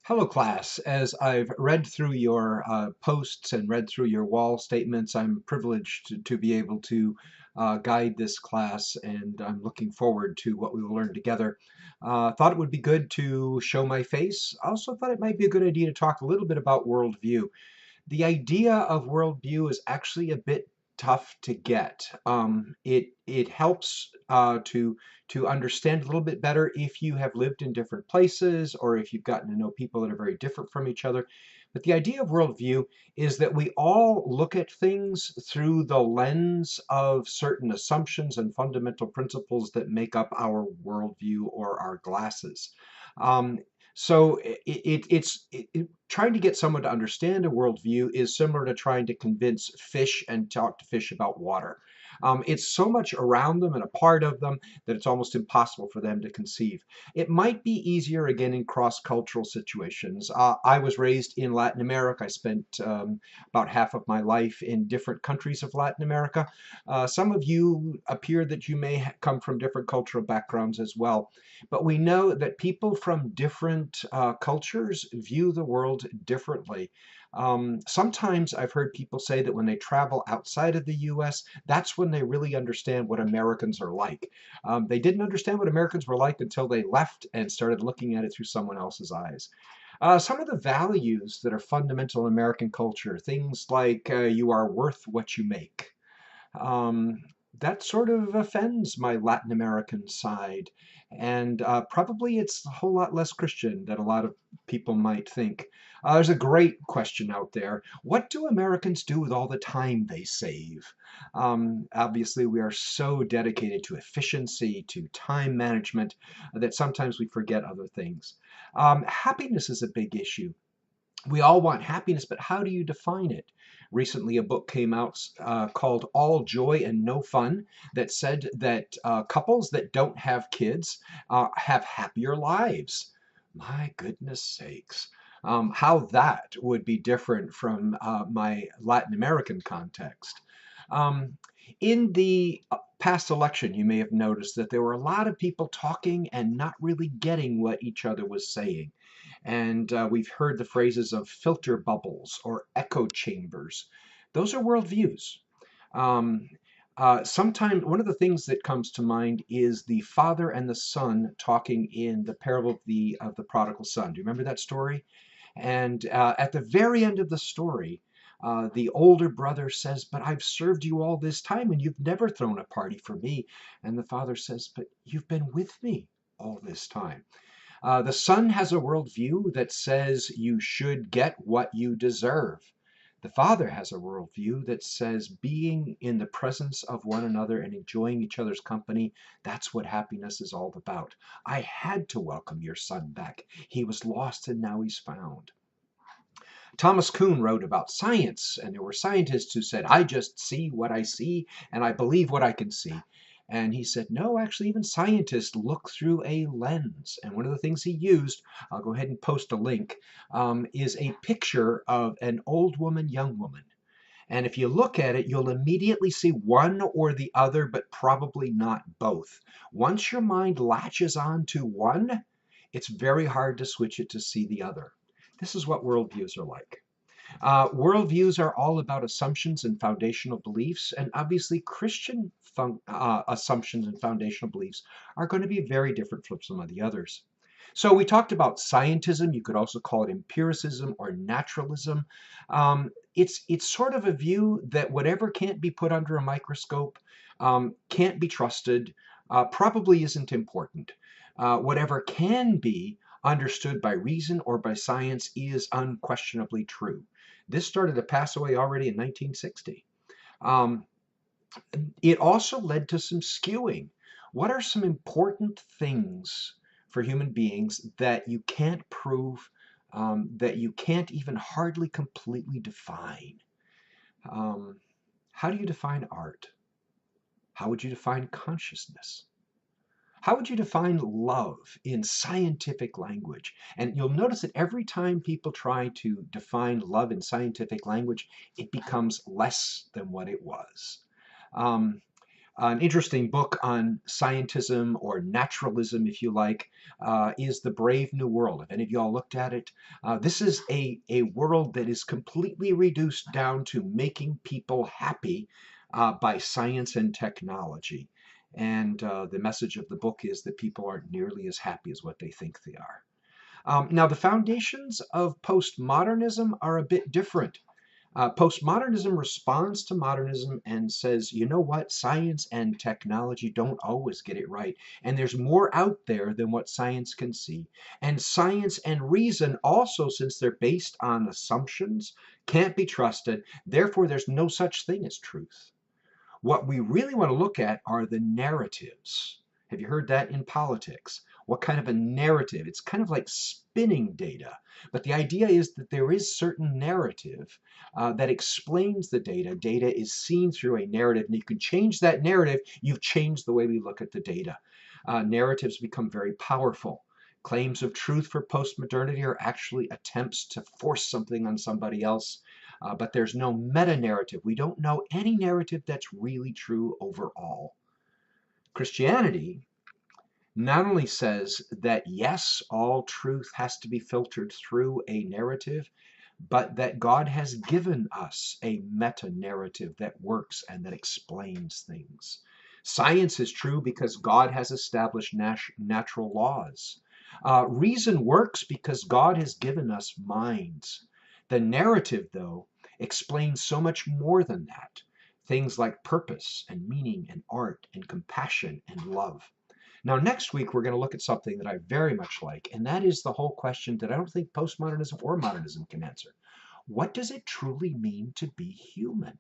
Hello, class. As I've read through your posts and read through your wall statements, I'm privileged to be able to guide this class, and I'm looking forward to what we will learn together. Thought it would be good to show my face. Also thought it might be a good idea to talk a little bit about worldview. The idea of worldview is actually a bit tough to get. It helps to understand a little bit better if you have lived in different places or if you've gotten to know people that are very different from each other. But the idea of worldview is that we all look at things through the lens of certain assumptions and fundamental principles that make up our worldview or our glasses. Um, so trying to get someone to understand a worldview is similar to trying to convince fish and talk to fish about water. It's so much around them and a part of them that it's almost impossible for them to conceive. It might be easier again in cross-cultural situations. I was raised in Latin America. I spent about half of my life in different countries of Latin America. Some of you appear that you may come from different cultural backgrounds as well. But we know that people from different cultures view the world differently. Sometimes I've heard people say that when they travel outside of the US, that's when they really understand what Americans are like. They didn't understand what Americans were like until they left and started looking at it through someone else's eyes. Some of the values that are fundamental in American culture, things like you are worth what you make. Um, that sort of offends my Latin American side. And probably it's a whole lot less Christian than a lot of people might think. There's a great question out there. What do Americans do with all the time they save? Obviously, we are so dedicated to efficiency, to time management, that sometimes we forget other things. Happiness is a big issue. We all want happiness, but how do you define it? Recently, a book came out called All Joy and No Fun that said that couples that don't have kids have happier lives. My goodness sakes. How that would be different from my Latin American context. Um, in the past election, you may have noticed that there were a lot of people talking and not really getting what each other was saying. And we've heard the phrases of filter bubbles or echo chambers. Those are worldviews. Um, Sometimes one of the things that comes to mind is the father and the son talking in the parable of the prodigal son. Do you remember that story? And at the very end of the story, the older brother says, "But I've served you all this time and you've never thrown a party for me." And the father says, "But you've been with me all this time." The son has a worldview that says you should get what you deserve. The father has a worldview that says being in the presence of one another and enjoying each other's company, that's what happiness is all about. I had to welcome your son back. He was lost and now he's found. Thomas Kuhn wrote about science, and there were scientists who said, "I just see what I see and I believe what I can see." And he said, no, actually, even scientists look through a lens. And one of the things he used, I'll go ahead and post a link, is a picture of an old woman, young woman. And if you look at it, you'll immediately see one or the other, but probably not both. Once your mind latches on to one, it's very hard to switch it to see the other. This is what worldviews are like. Worldviews are all about assumptions and foundational beliefs, and obviously Christian assumptions and foundational beliefs are going to be very different from some of the others. So we talked about scientism. You could also call it empiricism or naturalism. It's sort of a view that whatever can't be put under a microscope, can't be trusted, probably isn't important. Whatever can be understood by reason or by science is unquestionably true. This started to pass away already in 1960. Um, it also led to some skewing. What are some important things for human beings that you can't prove, that you can't even hardly completely define? Um, how do you define art? How would you define consciousness? How would you define love in scientific language? And you'll notice that every time people try to define love in scientific language, it becomes less than what it was. Um, An interesting book on scientism or naturalism, if you like, is The Brave New World. If any of y'all looked at it, this is a world that is completely reduced down to making people happy by science and technology. And the message of the book is that people aren't nearly as happy as what they think they are. Now, the foundations of postmodernism are a bit different. Postmodernism responds to modernism and says, you know what, science and technology don't always get it right. And there's more out there than what science can see. And science and reason also, since they're based on assumptions, can't be trusted. Therefore, there's no such thing as truth. What we really want to look at are the narratives. Have you heard that in politics? What kind of a narrative? It's kind of like spinning data. But the idea is that there is certain narrative that explains the data. Data is seen through a narrative, and you can change that narrative. You've changed the way we look at the data. Narratives become very powerful. Claims of truth for postmodernity are actually attempts to force something on somebody else. But there's no meta-narrative. We don't know any narrative that's really true overall. Christianity not only says that yes, all truth has to be filtered through a narrative, but that God has given us a meta-narrative that works and that explains things. Science is true because God has established natural laws. Reason works because God has given us minds. The narrative, though, explains so much more than that. Things like purpose and meaning and art and compassion and love. Now, next week, we're going to look at something that I very much like, and that is the whole question that I don't think postmodernism or modernism can answer. What does it truly mean to be human?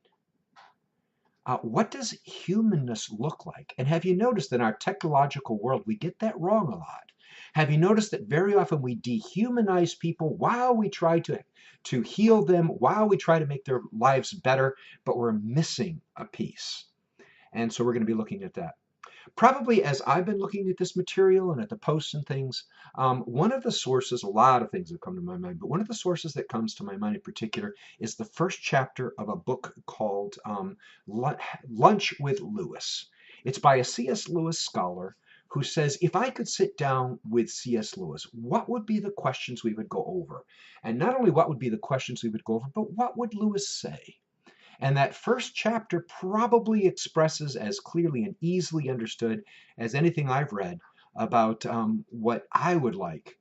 What does humanness look like? And have you noticed that in our technological world, we get that wrong a lot? Have you noticed that very often we dehumanize people while we try to heal them, while we try to make their lives better, but we're missing a piece? And so we're going to be looking at that. Probably as I've been looking at this material and at the posts and things, one of the sources, a lot of things have come to my mind, but one of the sources that comes to my mind in particular is the first chapter of a book called Lunch with Lewis. It's by a C.S. Lewis scholar who says, if I could sit down with C.S. Lewis, what would be the questions we would go over? And not only what would be the questions we would go over, but what would Lewis say? And that first chapter probably expresses as clearly and easily understood as anything I've read about what I would like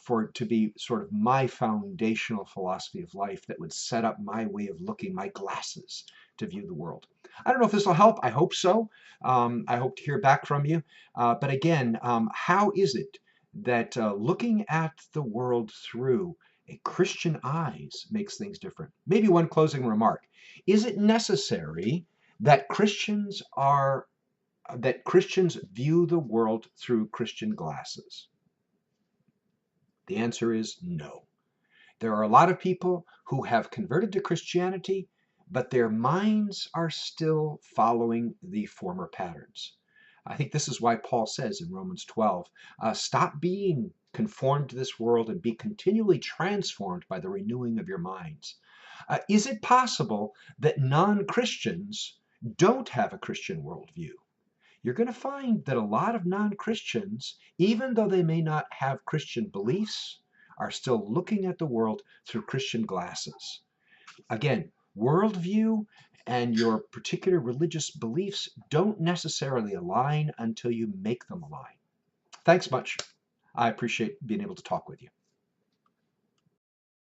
for it to be sort of my foundational philosophy of life that would set up my way of looking, my glasses to view the world. I don't know if this will help. I hope so. I hope to hear back from you. But again, how is it that looking at the world through a Christian eyes makes things different? Maybe one closing remark. Is it necessary that Christians view the world through Christian glasses? The answer is no. There are a lot of people who have converted to Christianity, but their minds are still following the former patterns. I think this is why Paul says in Romans 12, stop being conformed to this world and be continually transformed by the renewing of your minds. Is it possible that non-Christians don't have a Christian worldview? You're going to find that a lot of non-Christians, even though they may not have Christian beliefs, are still looking at the world through Christian glasses. Again, worldview and your particular religious beliefs don't necessarily align until you make them align. Thanks much. I appreciate being able to talk with you.